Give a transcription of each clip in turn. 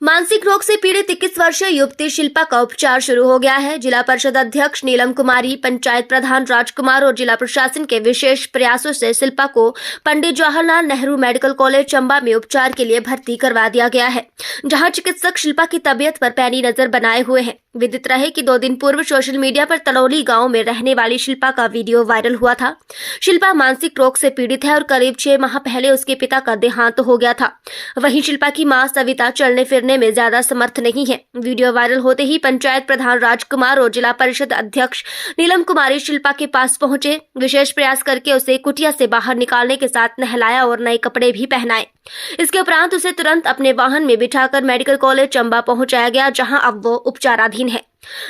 मानसिक रोग से पीड़ित 21 वर्षीय युवती शिल्पा का उपचार शुरू हो गया है। जिला परिषद अध्यक्ष नीलम कुमारी, पंचायत प्रधान राजकुमार और जिला प्रशासन के विशेष प्रयासों से शिल्पा को पंडित जवाहरलाल नेहरू मेडिकल कॉलेज चंबा में उपचार के लिए भर्ती करवा दिया गया है, जहां चिकित्सक शिल्पा की तबीयत पर पैनी नजर बनाए हुए हैं। विदित रहे कि 2 दिन पूर्व सोशल मीडिया पर तलौली गांव में रहने वाली शिल्पा का वीडियो वायरल हुआ था। शिल्पा मानसिक रोग से पीड़ित है और करीब 6 माह पहले उसके पिता का देहांत हो गया था। वहीं शिल्पा की मां सविता चलने फिरने में ज्यादा समर्थ नहीं है। वीडियो वायरल होते ही पंचायत प्रधान राजकुमार और जिला परिषद अध्यक्ष नीलम कुमारी शिल्पा के पास पहुंचे। विशेष प्रयास करके उसे कुटिया से बाहर निकालने के साथ नहलाया और नए कपड़े भी पहनाए। इसके उपरांत उसे तुरंत अपने वाहन में बिठाकर मेडिकल कॉलेज चंबा पहुंचाया गया, जहां अब वो उपचाराधीन है।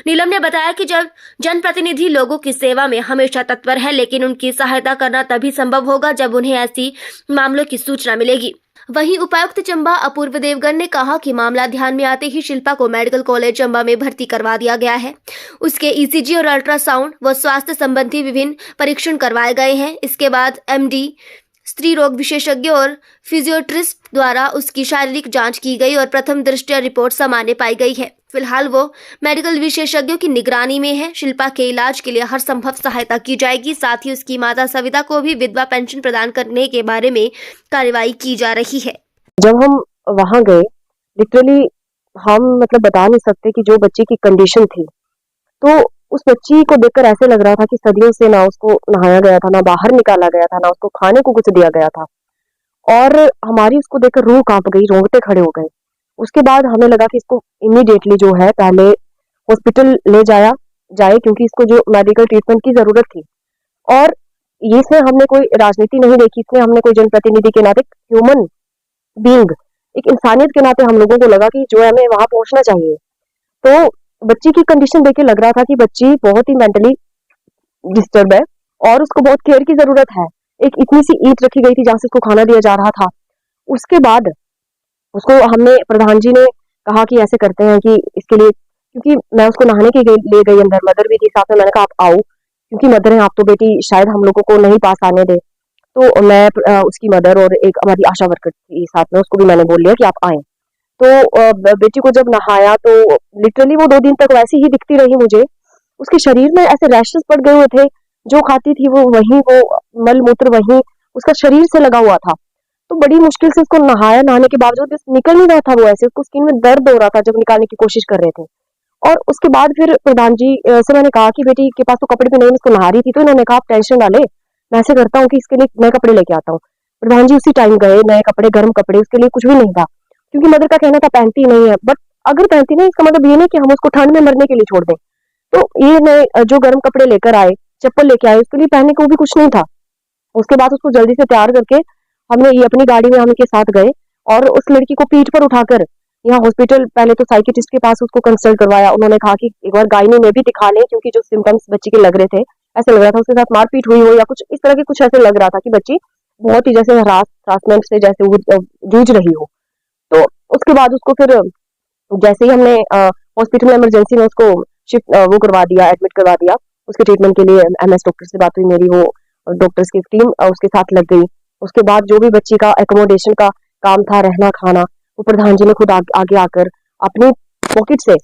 नीलम ने बताया कि जब जनप्रतिनिधि लोगों की सेवा में हमेशा तत्पर है, लेकिन उनकी सहायता करना तभी संभव होगा जब उन्हें ऐसी मामलों की सूचना मिलेगी। वहीं उपायुक्त चंबा अपूर्व देवगन ने कहा कि मामला ध्यान में आते ही शिल्पा को मेडिकल कॉलेज चंबा में भर्ती करवा दिया गया है। उसके ईसीजी और अल्ट्रासाउंड व स्वास्थ्य संबंधी विभिन्न परीक्षण करवाए गए हैं। इसके बाद एमडी, स्त्री रोग विशेषज्ञ और फिजियोथेरेपिस्ट द्वारा उसकी शारीरिक जांच की गई और प्रथम दृष्टया रिपोर्ट सामान्य पाई गई है। फिलहाल वो मेडिकल विशेषज्ञों की निगरानी में है। शिल्पा के इलाज के लिए हर संभव सहायता की जाएगी। साथ ही उसकी माता सविता को भी विधवा पेंशन प्रदान करने के बारे में कार्रवाई की जा रही है। जब हम वहां गए, लिटरली हम बता नहीं सकते कि जो बच्ची की कंडीशन थी, तो उस बच्ची को देखकर ऐसे लग रहा था कि सदियों से ना उसको नहाया गया था, ना बाहर निकाला गया था, ना उसको खाने को कुछ दिया गया था। और हमारी उसको देखकर रूह कांप गई, रोंगटे खड़े हो गए। उसके बाद हमें लगा कि इसको इमीडिएटली जो है पहले हॉस्पिटल ले जाए, क्योंकि इसको जो मेडिकल ट्रीटमेंट की जरूरत थी। और ये इसमें हमने कोई राजनीति नहीं देखी, इसमें हमने कोई जनप्रतिनिधि के नाते, ह्यूमन बीइंग, एक इंसानियत के नाते हम लोगों को लगा कि जो है हमें वहां पहुंचना चाहिए। तो बच्ची की कंडीशन देख के लग रहा था कि बच्ची बहुत ही मेंटली डिस्टर्ब है और उसको बहुत केयर की जरूरत है। एक इतनी सी ईंट रखी गई थी जहां से उसको खाना दिया जा रहा था। उसके बाद उसको हमने, प्रधान जी ने कहा कि ऐसे करते हैं कि इसके लिए, क्योंकि मैं उसको नहाने के ले गई अंदर, मदर भी थी साथ में। मैंने कहा आप आओ, क्योंकि मदर है आप, तो बेटी शायद हम लोगों को नहीं पास आने दे। तो मैं उसकी मदर और एक हमारी आशा वर्कर थी साथ में, उसको भी मैंने बोल लिया कि आप आए। तो बेटी को जब नहाया तो लिटरली वो 2 दिन तक वैसे ही दिखती रही मुझे। उसके शरीर में ऐसे रैशेस पड़ गए हुए थे, जो खाती थी वो मल मूत्र वहीं उसका शरीर से लगा हुआ था। तो बड़ी मुश्किल से उसको नहाने के बावजूद निकल नहीं रहा था वो, ऐसे उसको स्किन में दर्द हो रहा था जब निकालने की कोशिश कर रहे थे। और उसके बाद फिर प्रधान जी से मैंने कहा कि बेटी के पास तो कपड़े भी नहीं, उसको नहा रही थी। तो इन्होंने कहा आप टेंशन डाले, मैं ऐसे करता हूँ कि इसके लिए नए कपड़े लेके आता हूँ। प्रधान जी उसी टाइम गए, नए कपड़े, गर्म कपड़े, उसके लिए कुछ भी नहीं था, क्योंकि मदर का कहना था पहनती नहीं है। बट अगर पहनती नहीं, इसका मतलब ये नहीं कि हम उसको ठंड में मरने के लिए छोड़ दें। तो ये नए जो गर्म कपड़े लेकर आए, चप्पल लेके आए, उसके लिए पहनने को भी कुछ नहीं था। उसके बाद उसको जल्दी से तैयार करके हमने ये अपनी गाड़ी में हम इनके साथ गए और उस लड़की को पीठ पर उठाकर यहाँ हॉस्पिटल, पहले तो साइकियाट्रिस्ट के पास उसको कंसल्ट करवाया। उन्होंने कहा कि एक बार गायनी में भी दिखा लें, क्योंकि जो सिम्टम्स बच्ची के लग रहे थे, ऐसे लग रहा था उसके साथ मारपीट हुई हो या कुछ इस तरह के, कुछ ऐसे लग रहा था कि बच्ची बहुत ही जैसे हरासमेंट से जैसे जूझ रही हो। तो उसके बाद उसको फिर जैसे ही हमने हॉस्पिटल में इमरजेंसी में उसको शिफ्ट वो करवा दिया, एडमिट करवा दिया। उसके ट्रीटमेंट के लिए एमएस डॉक्टर से बात हुई मेरी, वो डॉक्टर्स की टीम उसके साथ लग गई। उसके बाद जो भी बच्ची का एकोमोडेशन का काम था, रहना खाना, वो प्रधान जी ने खुद आगे आकर अपनी पॉकेट से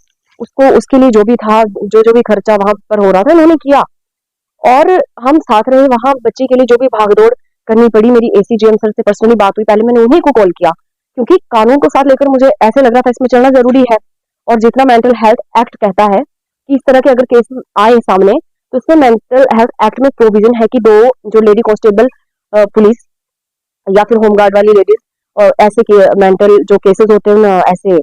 उसको, उसके लिए जो भी था, जो भी खर्चा वहां पर हो रहा था, उन्होंने किया। और हम साथ रहे वहां। बच्ची के लिए जो भी भागदौड़ करनी पड़ी, मेरी एसीजीएम सर से पर्सनली बात हुई, पहले मैंने उन्हीं को कॉल किया, क्योंकि कानून को साथ लेकर मुझे ऐसे लग रहा था इसमें चलना जरूरी है। और जितना मेंटल हेल्थ एक्ट कहता है कि इस तरह के अगर केस आए सामने, तो इसमें मेंटल हेल्थ एक्ट में प्रोविजन है कि 2 जो लेडी कांस्टेबल पुलिस या फिर होमगार्ड वाली लेडीज, ऐसे के मेंटल जो केसेस होते हैं ऐसे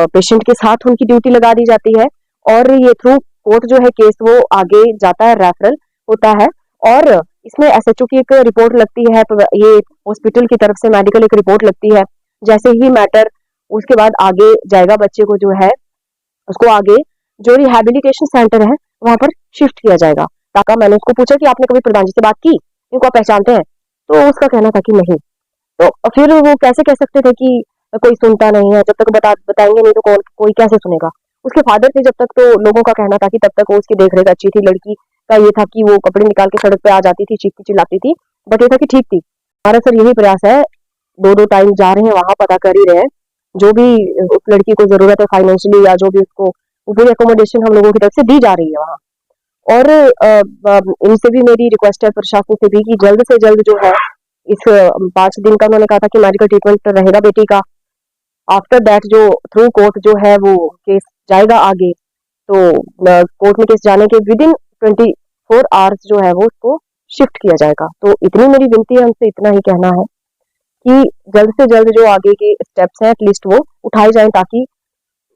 पेशेंट के साथ उनकी ड्यूटी लगा दी जाती है। और ये थ्रू कोर्ट जो है केस वो आगे जाता है, रेफरल होता है। और इसमें एसएचओ की एक रिपोर्ट लगती है, ये हॉस्पिटल की तरफ से मेडिकल एक रिपोर्ट लगती है। जैसे ही मैटर उसके बाद आगे जाएगा, बच्चे को जो है उसको आगे जो रिहैबिलिटेशन सेंटर है वहां पर शिफ्ट किया जाएगा। ताकि मैंने उसको पूछा कि आपने कभी प्रधान जी से बात की, इनको आप पहचानते हैं? तो उसका कहना था कि नहीं। तो फिर वो कैसे कह सकते थे कि कोई सुनता नहीं है, जब तक बताएंगे नहीं तो कोई कैसे सुनेगा। उसके फादर थे जब तक, तो लोगों का कहना था कि तब तक वो उसकी देखरेख अच्छी थी। लड़की का ये था कि वो कपड़े निकाल के सड़क पे आ जाती थी, चीखती चिल्लाती थी, बट ये था कि ठीक थी। हमारा सर यही प्रयास है, 2 टाइम जा रहे हैं वहां, पता कर ही रहे हैं जो भी उस लड़की को ज़रूरत है फाइनेंशियली या जो भी उसको वो पूरी अकोमोडेशन हम लोगों की तरफ से दी जा रही है वहाँ। और इनसे भी मेरी रिक्वेस्ट है प्रशासन से भी कि जल्द से जल्द जो है इस 5 दिन का उन्होंने कहा था कि मेडिकल ट्रीटमेंट रहेगा बेटी का। आफ्टर दैट जो थ्रू कोर्ट जो है वो केस जाएगा आगे, तो कोर्ट में केस जाने के विदिन 24 आवर्स जो है वो उसको शिफ्ट किया जाएगा। तो इतनी मेरी विनती है, हमसे इतना ही कहना है कि जल्द से जल्द जो आगे के स्टेप्स हैं एटलीस्ट वो उठाए जाएं ताकि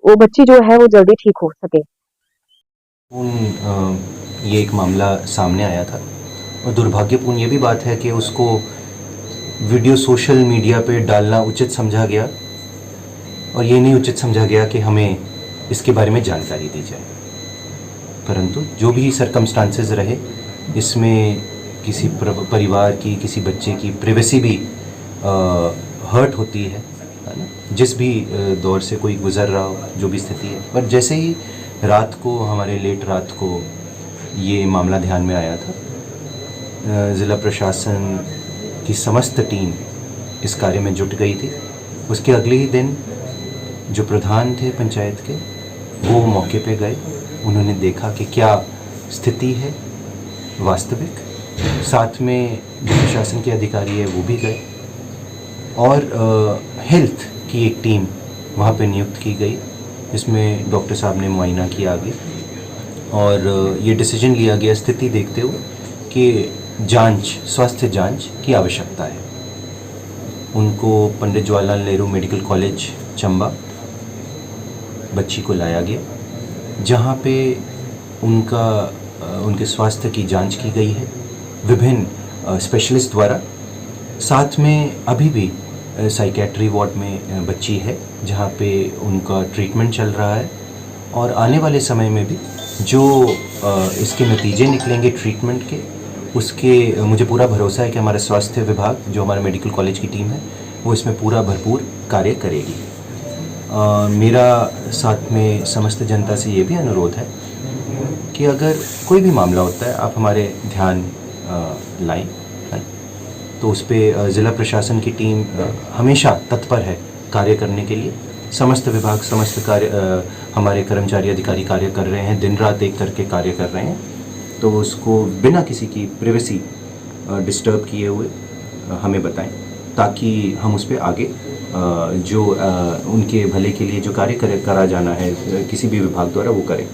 वो बच्ची जो है वो जल्दी ठीक हो सके। ये एक मामला सामने आया था और दुर्भाग्यपूर्ण ये भी बात है कि उसको वीडियो सोशल मीडिया पे डालना उचित समझा गया और ये नहीं उचित समझा गया कि हमें इसके बारे में जानकारी दी जाए। परंतु जो भी सरकमस्टांसेस रहे, इसमें किसी परिवार की, किसी बच्चे की प्राइवेसी भी हर्ट होती है ना, जिस भी दौर से कोई गुज़र रहा हो, जो भी स्थिति है। पर जैसे ही रात को, हमारे लेट रात को ये मामला ध्यान में आया था, ज़िला प्रशासन की समस्त टीम इस कार्य में जुट गई थी। उसके अगले ही दिन जो प्रधान थे पंचायत के, वो मौके पे गए। उन्होंने देखा कि क्या स्थिति है वास्तविक। साथ में जो प्रशासन के अधिकारी है वो भी गए और हेल्थ की एक टीम वहाँ पे नियुक्त की गई, जिसमें डॉक्टर साहब ने मुआयना किया आगे और ये डिसीजन लिया गया स्थिति देखते हुए कि जांच, स्वास्थ्य जांच की आवश्यकता है। उनको पंडित जवाहरलाल नेहरू मेडिकल कॉलेज चंबा बच्ची को लाया गया, जहाँ पे उनके स्वास्थ्य की जांच की गई है विभिन्न स्पेशलिस्ट द्वारा। साथ में अभी भी साइकेट्री वार्ड में बच्ची है, जहाँ पे उनका ट्रीटमेंट चल रहा है और आने वाले समय में भी जो इसके नतीजे निकलेंगे ट्रीटमेंट के, उसके मुझे पूरा भरोसा है कि हमारा स्वास्थ्य विभाग, जो हमारा मेडिकल कॉलेज की टीम है, वो इसमें पूरा भरपूर कार्य करेगी। मेरा साथ में समस्त जनता से ये भी अनुरोध है कि अगर कोई भी मामला होता है, आप हमारे ध्यान लाएं, तो उस पर ज़िला प्रशासन की टीम हमेशा तत्पर है कार्य करने के लिए। समस्त विभाग, समस्त हमारे कर्मचारी अधिकारी कार्य कर रहे हैं, दिन रात एक करके कार्य कर रहे हैं। तो उसको बिना किसी की प्राइवेसी डिस्टर्ब किए हुए हमें बताएं, ताकि हम उस पर आगे जो उनके भले के लिए जो कार्य करा जाना है किसी भी विभाग द्वारा, वो करें।